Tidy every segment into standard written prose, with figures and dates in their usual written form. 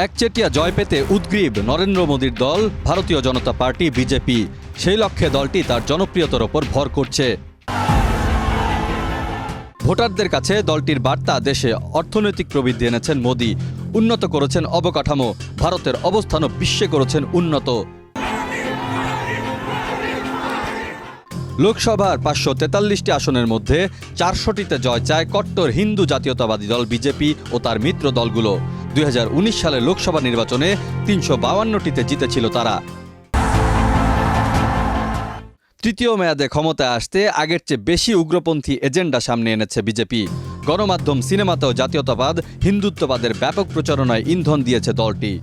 একচেটিয়া জয় পেতে উদ্গ্রীব নরেন্দ্র মোদীর দল ভারতীয় জনতা পার্টি বিজেপি। সেই লক্ষ্যে দলটি তার জনপ্রিয়তার ওপর ভর করছে। ভোটারদের কাছে দলটির বার্তা, দেশে অর্থনৈতিক প্রবৃদ্ধি এনেছেন মোদী, উন্নত করেছেন অবকাঠামো, ভারতের অবস্থানও বিশ্বে করেছেন উন্নত। লোকসভার 543টি আসনের মধ্যে 400টিতে জয় চায় কট্টর হিন্দু জাতীয়তাবাদী দল বিজেপি ও তার মিত্র দলগুলো। 2019 সালে লোকসভা নির্বাচনে 352টিতে জিতেছিল তারা। তৃতীয় মেয়াদে ক্ষমতায় আসতে আগের চেয়ে বেশি উগ্রপন্থী এজেন্ডা সামনে এনেছে বিজেপি। গণমাধ্যম, সিনেমাতেও জাতীয়তাবাদ, হিন্দুত্ববাদের ব্যাপক প্রচারণায় ইন্ধন দিয়েছে দলটি।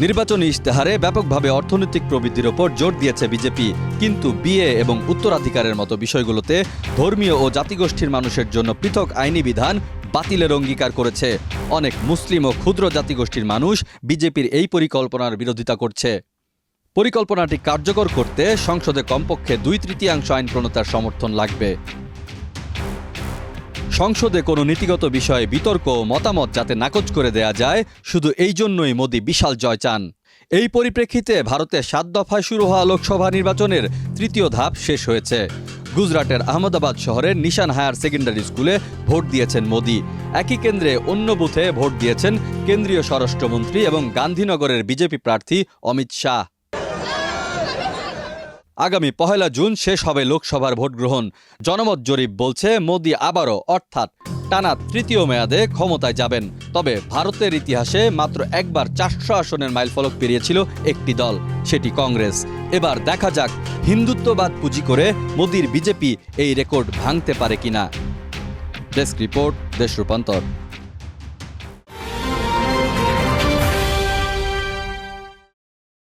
নির্বাচনী ইশতেহারে ব্যাপকভাবে অর্থনৈতিক প্রবৃদ্ধির ওপর জোর দিয়েছে বিজেপি, কিন্তু বিয়ে এবং উত্তরাধিকারের মতো বিষয়গুলোতে ধর্মীয় ও জাতিগোষ্ঠীর মানুষের জন্য পৃথক আইনি বিধান বাতিলের অঙ্গীকার করেছে। অনেক মুসলিম ও ক্ষুদ্র জাতিগোষ্ঠীর মানুষ বিজেপির এই পরিকল্পনার বিরোধিতা করছে। পরিকল্পনাটি কার্যকর করতে সংসদে কমপক্ষে 2/3 আইন প্রণেতার সমর্থন লাগবে। সংসদে কোনো নীতিগত বিষয়ে বিতর্ক ও মতামত যাতে নাকচ করে দেয়া যায়, শুধু এই জন্যই মোদী বিশাল জয় চান। এই পরিপ্রেক্ষিতে ভারতে 7 দফায় শুরু হওয়া লোকসভা নির্বাচনের তৃতীয় ধাপ শেষ হয়েছে। গুজরাটের আহমেদাবাদ শহরের নিশান হায়ার সেকেন্ডারি স্কুলে ভোট দিয়েছেন মোদী। একই কেন্দ্রে অন্য বুথে ভোট দিয়েছেন কেন্দ্রীয় স্বরাষ্ট্রমন্ত্রী এবং গান্ধীনগরের বিজেপি প্রার্থী অমিত শাহ। আগামী 1 জুন শেষ হবে লোকসভার ভোট গ্রহণ। জনমত জরিপ বলছে মোদী আবারও, অর্থাৎ টানা তৃতীয় মেয়াদে ক্ষমতায় যাবেন। তবে ভারতের ইতিহাসে মাত্র একবার 400 আসনের মাইলফলক পেরিয়েছিল একটি দল, সেটি কংগ্রেস। এবার দেখা যাক হিন্দুত্ববাদ পুঁজি করে মোদীর বিজেপি এই রেকর্ড ভাঙতে পারে কিনা। ডেস্ক রিপোর্ট, দেশ রূপান্তর।